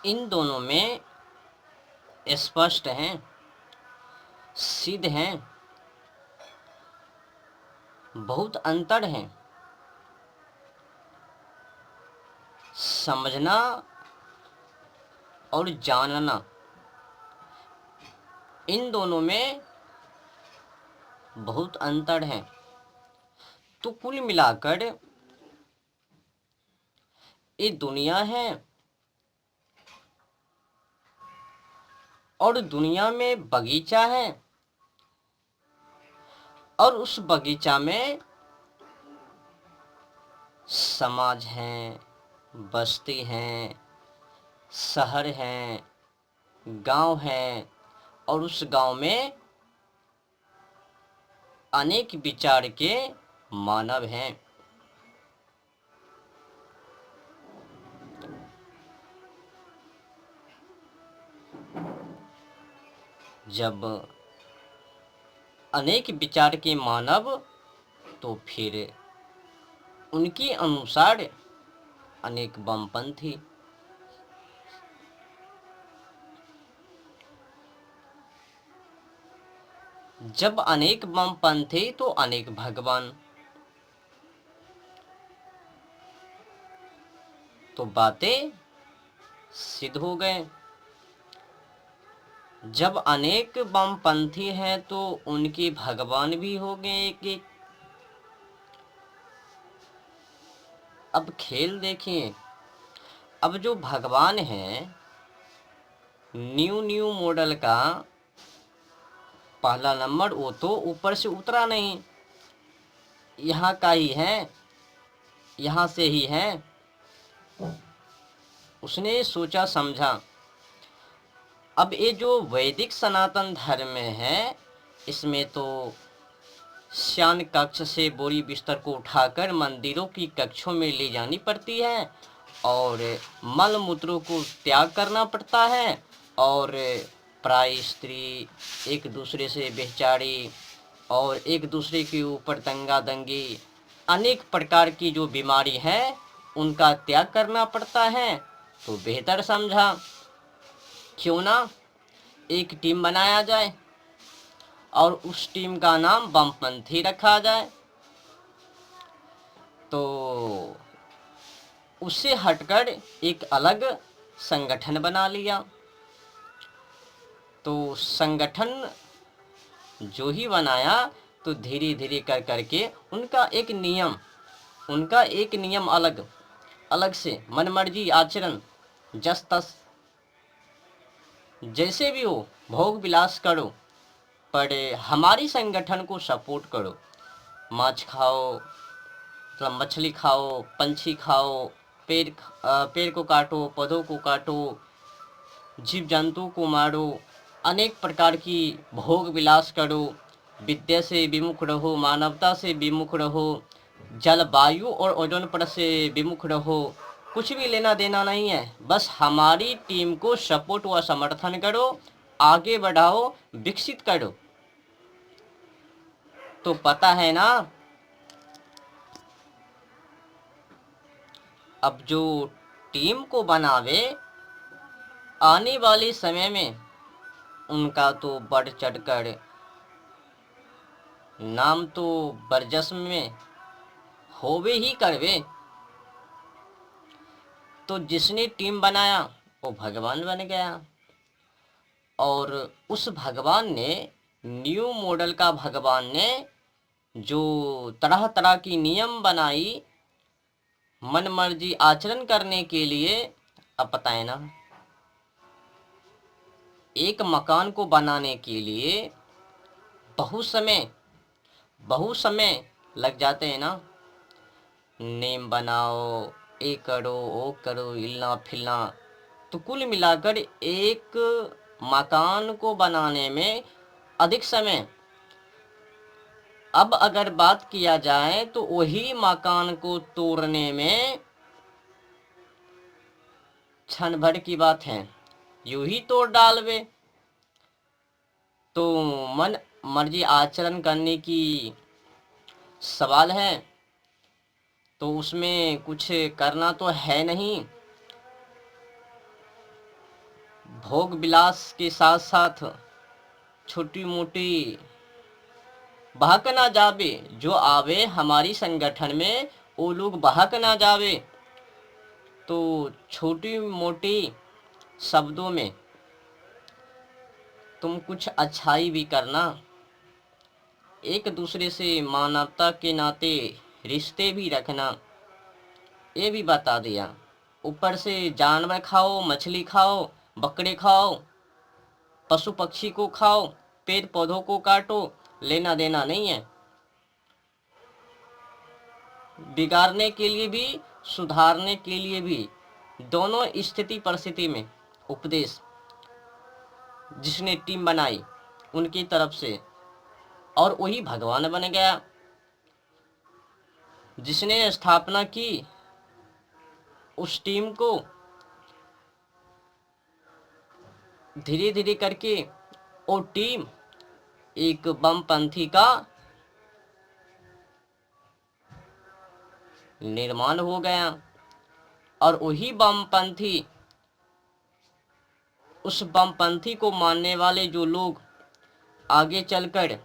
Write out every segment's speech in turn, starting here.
इन दोनों में स्पष्ट हैं, सिद्ध हैं, बहुत अंतर है। समझना और जानना, इन दोनों में बहुत अंतर है। तो कुल मिलाकर ये दुनिया है और दुनिया में बगीचा है और उस बगीचा में समाज है, बस्ती है, शहर है, गांव है और उस गांव में अनेक विचार के मानव हैं। जब अनेक विचार के मानव, तो फिर उनके अनुसार अनेक वामपंथी। जब अनेक वामपंथी तो अनेक भगवान। तो बातें सिद्ध हो गए। जब अनेक वामपंथी हैं तो उनके भगवान भी हो गए एक एक। अब खेल देखिए, अब जो भगवान है न्यू न्यू मॉडल का पहला नंबर, वो तो ऊपर से उतरा नहीं, यहाँ का ही है, यहाँ से ही है। उसने सोचा समझा। अब ये जो वैदिक सनातन धर्म है, इसमें तो शयन कक्ष से बोरी बिस्तर को उठाकर मंदिरों की कक्षों में ले जानी पड़ती है और मल मूत्रों को त्याग करना पड़ता है और प्राय स्त्री एक दूसरे से बेचारी और एक दूसरे के ऊपर दंगा दंगी, अनेक प्रकार की जो बीमारी है उनका त्याग करना पड़ता है। तो बेहतर समझा क्यों ना एक टीम बनाया जाए और उस टीम का नाम वामपंथी रखा जाए। तो उससे हटकर एक अलग संगठन बना लिया। तो संगठन जो ही बनाया तो धीरे धीरे कर करके उनका एक नियम अलग अलग से मनमर्जी आचरण, जस तस जैसे भी हो भोग विलास करो, पर हमारी संगठन को सपोर्ट करो। माछ खाओ, मतलब मछली खाओ, पंछी खाओ, पेड़ को काटो, पौधों को काटो, जीव जंतु को मारो, अनेक प्रकार की भोग विलास करो, विद्या से विमुख रहो, मानवता से विमुख रहो, जलवायु और ओजोन परत से विमुख रहो। कुछ भी लेना देना नहीं है, बस हमारी टीम को सपोर्ट व समर्थन करो, आगे बढ़ाओ, विकसित करो। तो पता है ना, अब जो टीम को बनावे आने वाले समय में उनका तो बढ़ चढ़कर नाम तो बरजस्म में होवे ही करवे। तो जिसने टीम बनाया वो भगवान बन गया और उस भगवान ने, न्यू मॉडल का भगवान ने जो तरह तरह की नियम बनाई मन मर्जी आचरण करने के लिए। अब बताए ना, एक मकान को बनाने के लिए बहुत समय लग जाते हैं ना। नेम बनाओ, ये करो, वो करो, हिलना फिलना। तो कुल मिलाकर एक मकान को बनाने में अधिक समय। अब अगर बात किया जाए तो वही मकान को तोड़ने में क्षण भर की बात है, यूं ही तोड़ डालवे। तो मन मर्जी आचरण करने की सवाल है, तो उसमें कुछ करना तो है नहीं। भोग विलास के साथ साथ छोटी मोटी बहक ना जावे, जो आवे हमारी संगठन में वो लोग बहक ना जावे। तो छोटी मोटी शब्दों में तुम कुछ अच्छाई भी करना, एक दूसरे से मानवता के नाते रिश्ते भी रखना, ये भी बता दिया। ऊपर से जानवर खाओ, मछली खाओ, बकरे खाओ, पशु पक्षी को खाओ, पेड़ पौधों को काटो, लेना देना नहीं है। बिगाड़ने के लिए भी सुधारने के लिए भी, दोनों स्थिति परिस्थिति में उपदेश जिसने टीम बनाई उनकी तरफ से, और वही भगवान बन गया। जिसने स्थापना की उस टीम को धीरे धीरे करके वो टीम एक बमपंथी का निर्माण हो गया। और वही बमपंथी, उस बमपंथी को मानने वाले जो लोग आगे चलकर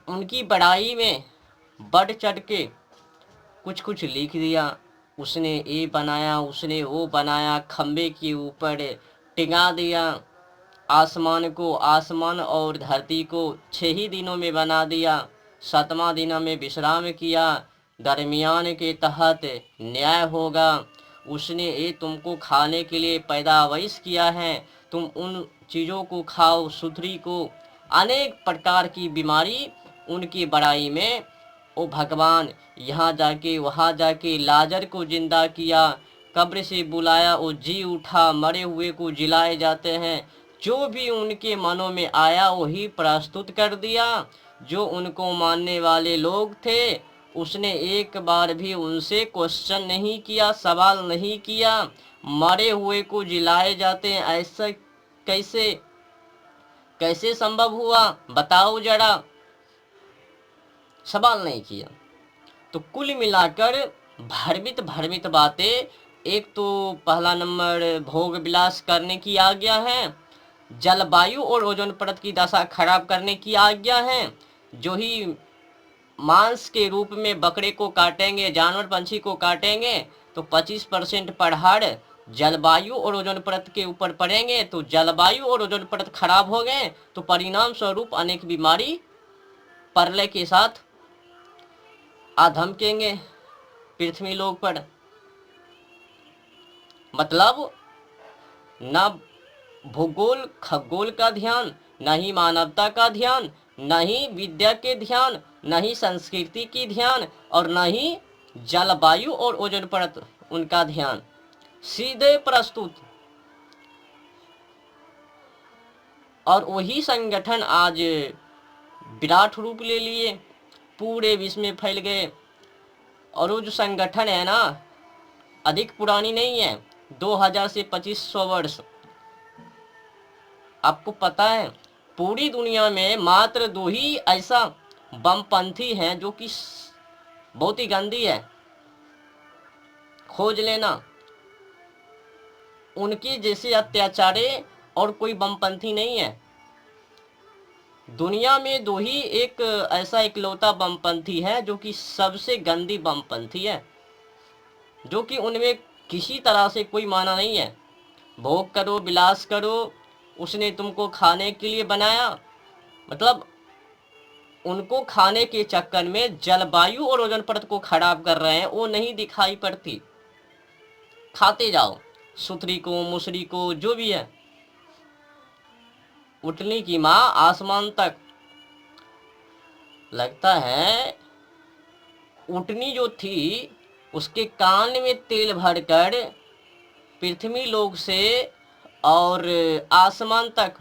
उनकी बड़ाई में बढ़ चढ़ के कुछ कुछ लिख दिया, उसने ये बनाया, उसने वो बनाया, खंबे के ऊपर टिंगा दिया, आसमान को, आसमान और धरती को 6 ही दिनों में बना दिया, 7वां दिन में विश्राम किया, दरमियान के तहत न्याय होगा। उसने ये तुमको खाने के लिए पैदावाइश किया है, तुम उन चीज़ों को खाओ, सुथरी को, अनेक प्रकार की बीमारी उनकी बड़ाई में। ओ भगवान यहाँ जाके वहाँ जाके लाजर को जिंदा किया, कब्र से बुलाया, वो जी उठा, मरे हुए को जिलाए जाते हैं। जो भी उनके मनों में आया वही प्रस्तुत कर दिया। जो उनको मानने वाले लोग थे उसने एक बार भी उनसे क्वेश्चन नहीं किया, सवाल नहीं किया। मरे हुए को जिलाए जाते हैं, ऐसा कैसे कैसे संभव हुआ, बताओ जरा, सवाल नहीं किया। तो कुल मिलाकर भ्रमित भ्रमित बातें। एक तो पहला नंबर भोग विलास करने की आज्ञा है, जलवायु और ओजोन परत की दशा खराब करने की आज्ञा है। जो ही मांस के रूप में बकरे को काटेंगे, जानवर पंछी को काटेंगे, तो 25% पहाड़ जलवायु और ओजोन परत के ऊपर पड़ेंगे, तो जलवायु और ओजोन परत खराब हो गए तो परिणाम स्वरूप अनेक बीमारी प्रलय के साथ आ धमकेंगे पृथ्वी लोक पर। मतलब न भूगोल खगोल का ध्यान, न ही मानवता का ध्यान, न ही विद्या के ध्यान, न ही संस्कृति की ध्यान, और न ही जलवायु और ओजोन परत उनका ध्यान। सीधे प्रस्तुत। और वही संगठन आज विराट रूप ले लिए, पूरे विश्व में फैल गए। और वो जो संगठन है ना, अधिक पुरानी नहीं है, 2000 से 2500 वर्ष। आपको पता है पूरी दुनिया में मात्र 2 ही ऐसा बमपंथी हैं जो कि बहुत ही गंदी है, खोज लेना। उनके जैसे अत्याचारी और कोई बमपंथी नहीं है दुनिया में। 2 ही एक ऐसा इकलौता बमपंथी है जो कि सबसे गंदी बमपंथी है, जो कि उनमें किसी तरह से कोई माना नहीं है। भोग करो, विलास करो, उसने तुमको खाने के लिए बनाया। मतलब उनको खाने के चक्कर में जलवायु और ओजोन परत को खराब कर रहे हैं, वो नहीं दिखाई पड़ती। खाते जाओ, सुथरी को, मुसरी को, जो भी है। उठनी की माँ आसमान तक। लगता है उठनी जो थी उसके कान में तेल भरकर पृथ्वी लोक से और आसमान तक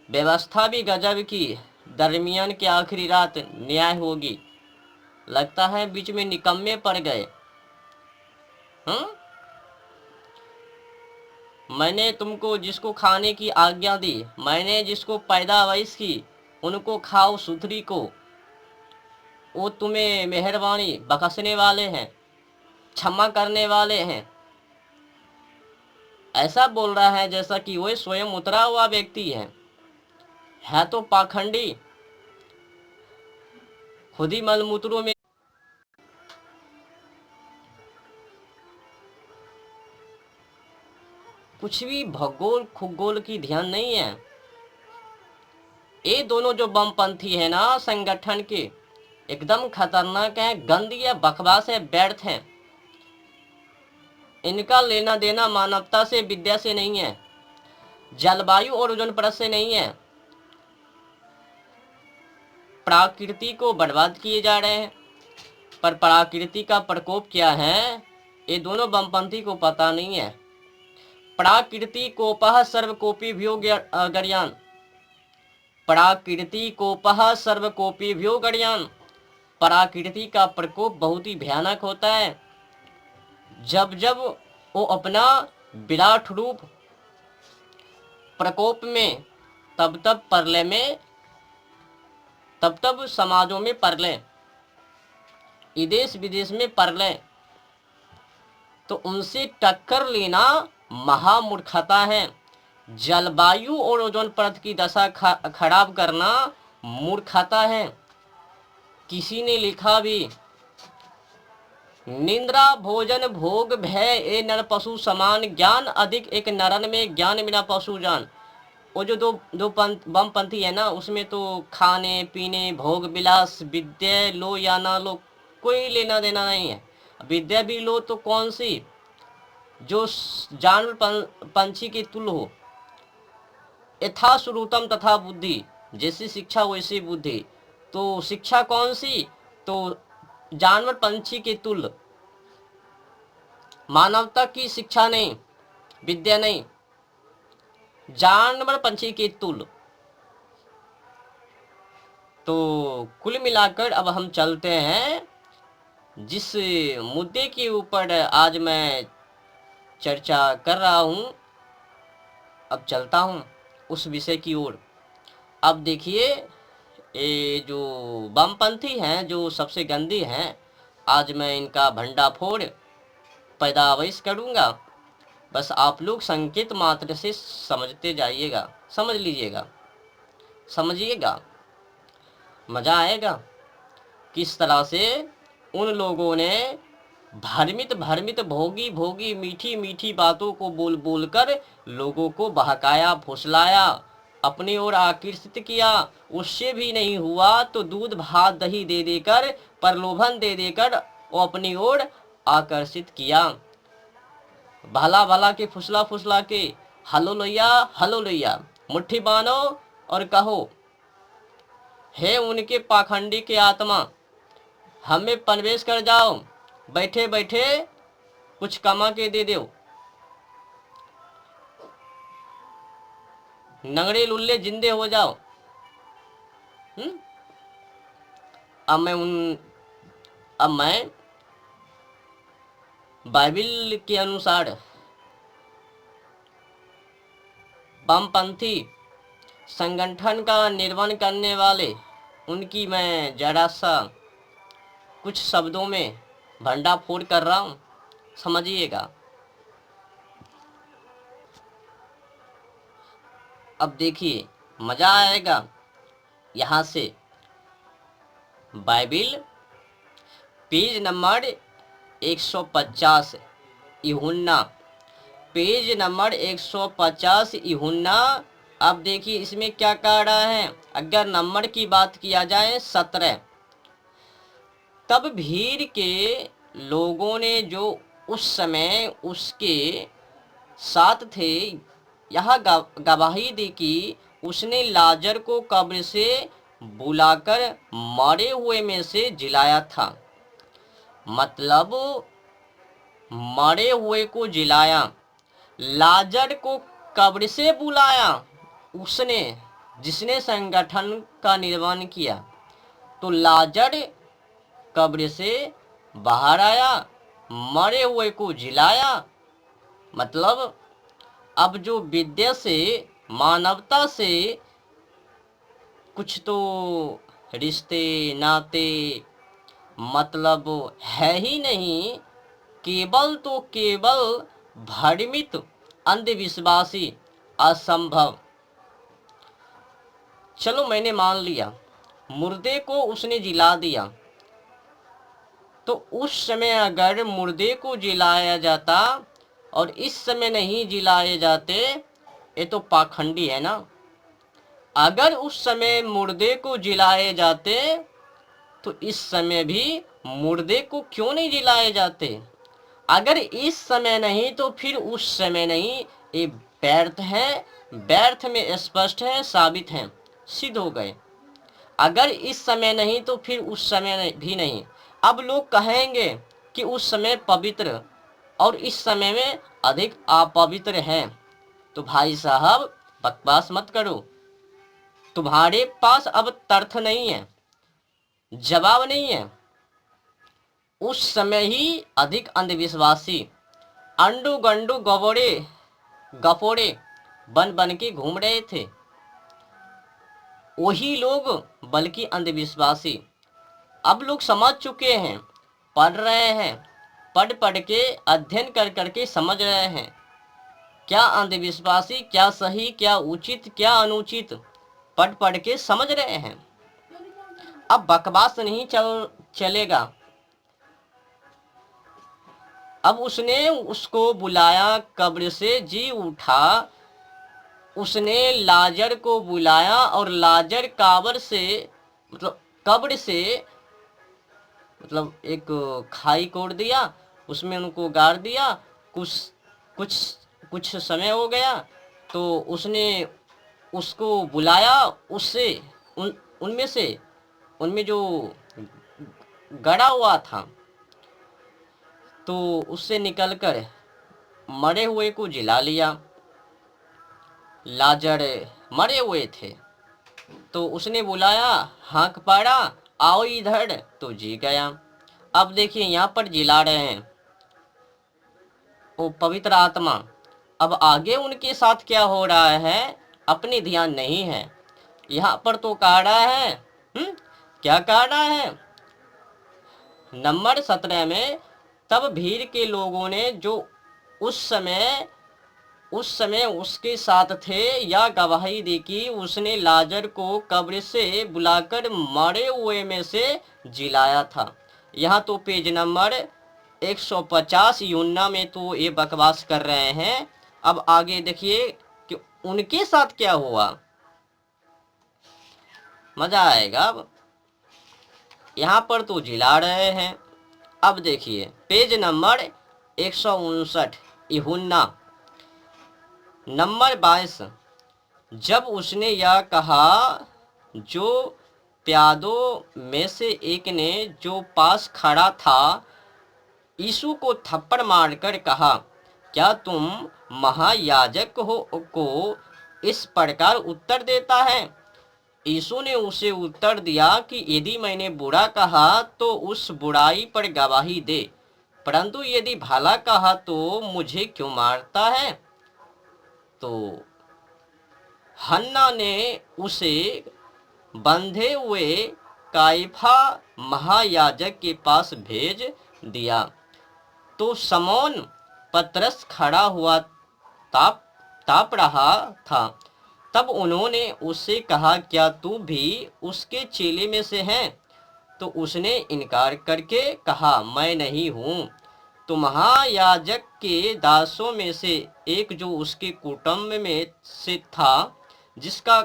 व्यवस्था भी गजब की। दरमियान की आखिरी रात न्याय होगी। लगता है बीच में निकम्मे पड़ गए। मैंने तुमको जिसको खाने की आज्ञा दी, मैंने जिसको पैदावाइश की, उनको खाओ, सुथरी को, वो तुम्हें मेहरबानी बख्शने वाले हैं, क्षमा करने वाले हैं। ऐसा बोल रहा है जैसा कि वह स्वयं उतरा हुआ व्यक्ति है तो पाखंडी, खुद ही मलमूत्रों में कुछ भी भूगोल खुगोल की ध्यान नहीं है। ये दोनों जो बमपंथी है ना संगठन के, एकदम खतरनाक है, गंदी है, बकवास है, व्यर्थ है। इनका लेना देना मानवता से, विद्या से नहीं है, जलवायु और ओजोन परत से नहीं है। प्रकृति को बर्बाद किए जा रहे हैं, पर प्रकृति का प्रकोप क्या है ये दोनों बमपंथी को पता नहीं है। प्रकृति कोपः सर्वकोपि भ्यो गर्यान, प्रकृति कोपः सर्वकोपि भ्यो गर्यान। प्रकृति का प्रकोप बहुत ही भयानक होता है। जब जब वो अपना विराट रूप प्रकोप में, तब तब प्रलय में, तब तब समाजों में प्रलय, देश विदेश में प्रलय, तो उनसे टक्कर लेना महामूर्खता है। जलवायु और ओजोन परत की दशा खराब करना मूर्खता है। किसी ने लिखा भी, निंद्रा भोजन भोग भय ए नर पशु समान, ज्ञान अधिक एक नरन में ज्ञान बिना पशु जान। वो जो दो बमपंथी है ना, उसमें तो खाने पीने भोग विलास, विद्या लो या ना लो, कोई लेना देना नहीं है। विद्या भी लो तो कौन सी, जो जानवर पंछी के तुल्य हो। यथा श्रुतम तथा बुद्धि, जैसी शिक्षा वैसी बुद्धि। तो शिक्षा कौन सी, तो जानवर पंछी के तुल्य। मानवता की शिक्षा नहीं, विद्या नहीं, जानवर पंछी के तुल्य। तो कुल मिलाकर अब हम चलते हैं जिस मुद्दे के ऊपर आज मैं चर्चा कर रहा हूं, अब चलता हूं उस विषय की ओर। अब देखिए, ये जो वामपंथी हैं, जो सबसे गंदी हैं, आज मैं इनका भंडाफोड़ पैदावार करूंगा। बस आप लोग संकेत मात्र से समझते जाइएगा, समझ लीजिएगा, समझिएगा, मजा आएगा। किस तरह से उन लोगों ने भ्रमित भोगी भोगी मीठी मीठी बातों को बोल बोल कर लोगों को बहकाया, फुसलाया, अपनी ओर आकर्षित किया। उससे भी नहीं हुआ तो दूध भात दही दे देकर, प्रलोभन दे देकर वो अपनी ओर आकर्षित किया। भला भला के फुसला फुसला के हलो लोहिया मुट्ठी बांधो और कहो, हे उनके पाखंडी के आत्मा, हमें प्रवेश कर जाओ, बैठे बैठे कुछ कमा के दे दो। नंगड़े लुल्ले जिंदे हो जाओ। अब मैं बाइबिल के अनुसार वामपंथी संगठन का निर्माण करने वाले, उनकी मैं जरा सा कुछ शब्दों में भंडाफोड़ कर रहा हूं, समझिएगा। अब देखिए, मजा आएगा। यहां से बाइबिल पेज नंबर 150 यूहन्ना, पेज नंबर 150 यूहन्ना। अब देखिए इसमें क्या कह रहा है। अगर नंबर की बात किया जाए 17, तब भीड़ के लोगों ने जो उस समय उसके साथ थे यह गवाही दी कि उसने लाजर को कब्र से बुलाकर मरे हुए में से जिलाया था। मतलब मरे हुए को जिलाया, लाजर को कब्र से बुलाया उसने, जिसने संगठन का निर्माण किया। तो लाजर कब्र से बाहर आया, मरे हुए को जिलाया। मतलब अब जो विद्या से, मानवता से कुछ तो रिश्ते नाते मतलब है ही नहीं। केवल तो केवल भ्रमित अंधविश्वासी, असंभव। चलो मैंने मान लिया, मुर्दे को उसने जिला दिया, तो उस समय अगर मुर्दे को जिलाया जाता और इस समय नहीं जिलाए जाते, ये तो पाखंडी है ना। अगर उस समय मुर्दे को जिलाए जाते तो इस समय भी मुर्दे को क्यों नहीं जिलाए जाते। अगर इस समय नहीं तो फिर उस समय नहीं, ये व्यर्थ है, व्यर्थ में स्पष्ट है, साबित है, सिद्ध हो गए। अगर इस समय नहीं तो फिर उस समय भी नहीं। अब लोग कहेंगे कि उस समय पवित्र और इस समय में अधिक अपवित्र है, तो भाई साहब बकवास मत करो। तुम्हारे पास अब तर्क नहीं है, जवाब नहीं है। उस समय ही अधिक अंधविश्वासी, अंडू गंडू गवोड़े गफोड़े बन बन के घूम रहे थे, वही लोग बल्कि अंधविश्वासी। अब लोग समझ चुके हैं, पढ़ रहे हैं, पढ़ पढ़ के अध्ययन कर करके समझ रहे हैं क्या अंधविश्वासी, क्या सही, क्या उचित, क्या अनुचित, पढ़ पढ़ के समझ रहे हैं। अब बकवास नहीं चलेगा। अब उसने उसको बुलाया, कब्र से जी उठा, उसने लाजर को बुलाया और लाजर काबर से मतलब कब्र से मतलब एक खाई कोड़ दिया, उसमें उनको गाड़ दिया। कुछ कुछ कुछ समय हो गया तो उसने उसको बुलाया, उससे उनमें से उनमें जो गड़ा हुआ था तो उससे निकलकर मरे हुए को जिला लिया। लाजर मरे हुए थे तो उसने बुलाया, हाँक पाड़ा, आओ इधर, तो जी गया। अब देखिए यहाँ पर जिला रहे हैं वो पवित्र आत्मा। अब आगे उनके साथ क्या हो रहा है अपने ध्यान नहीं है। यहाँ पर तो कह रहा है क्या कह रहा है नंबर 17 में, तब भीड़ के लोगों ने जो उस समय उसके साथ थे या गवाही दी कि उसने लाजर को कब्र से बुलाकर मरे हुए में से जिलाया था। यहाँ तो पेज नंबर 150 यून्ना में तो ये बकवास कर रहे हैं। अब आगे देखिए कि उनके साथ क्या हुआ, मजा आएगा। अब यहाँ पर तो जिला रहे हैं। अब देखिए पेज नंबर 159 यूहन्ना नंबर 22, जब उसने यह कहा, जो प्यादों में से एक ने जो पास खड़ा था यीशु को थप्पड़ मारकर कहा, क्या तुम महायाजक हो को इस प्रकार उत्तर देता है। यीशु ने उसे उत्तर दिया कि यदि मैंने बुरा कहा तो उस बुराई पर गवाही दे, परंतु यदि भला कहा तो मुझे क्यों मारता है। तो हन्ना ने उसे बंधे हुए काइफा महायाजक के पास भेज दिया। तो शमौन पतरस खड़ा हुआ ताप ताप रहा था। तब उन्होंने उससे कहा, क्या तू भी उसके चेले में से है। तो उसने इनकार करके कहा, मैं नहीं हूँ। तो महायाजक के दासों में से एक जो उसके कुटुंब में से था, जिसका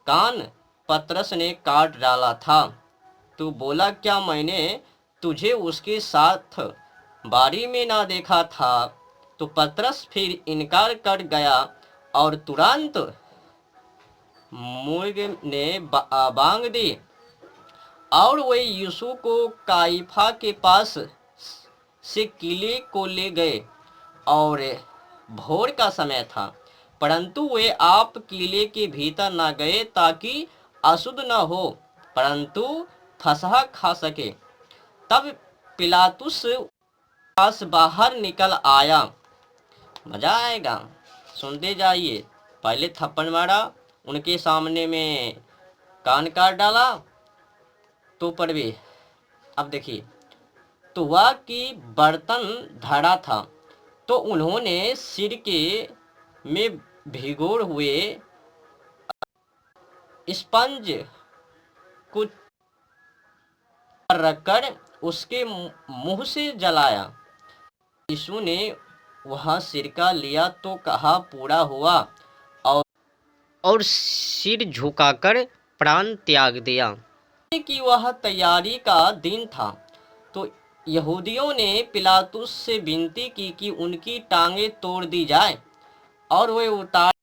कान पतरस ने काट डाला था, तो बोला, क्या मैंने तुझे उसके साथ बारी में ना देखा था। तो पतरस फिर इनकार कर गया और तुरंत मुर्ग ने बांग दी और वे यीशु को काइफा के पास से किले को ले गए। और भोर का समय था, परंतु वे आप किले के भीतर न गए ताकि अशुद्ध न हो, परंतु फसह खा सके। तब पिलातुस पास बाहर निकल आया। मजा आएगा, सुनते जाइए। पहले थप्पड़ मारा, उनके सामने में कान काट डाला, तो पर भी अब देखिए, तो वह कि बर्तन धरा था, तो उन्होंने सिरके में भिगोए हुए स्पंज को रखकर उसके मुंह से जलाया। यीशु ने वह सिरका लिया तो कहा, पूरा हुआ, और सिर झुकाकर प्राण त्याग दिया। कि वह तैयारी का दिन था, तो यहूदियों ने पिलातुस से विनती की कि उनकी टांगें तोड़ दी जाए और वे उतार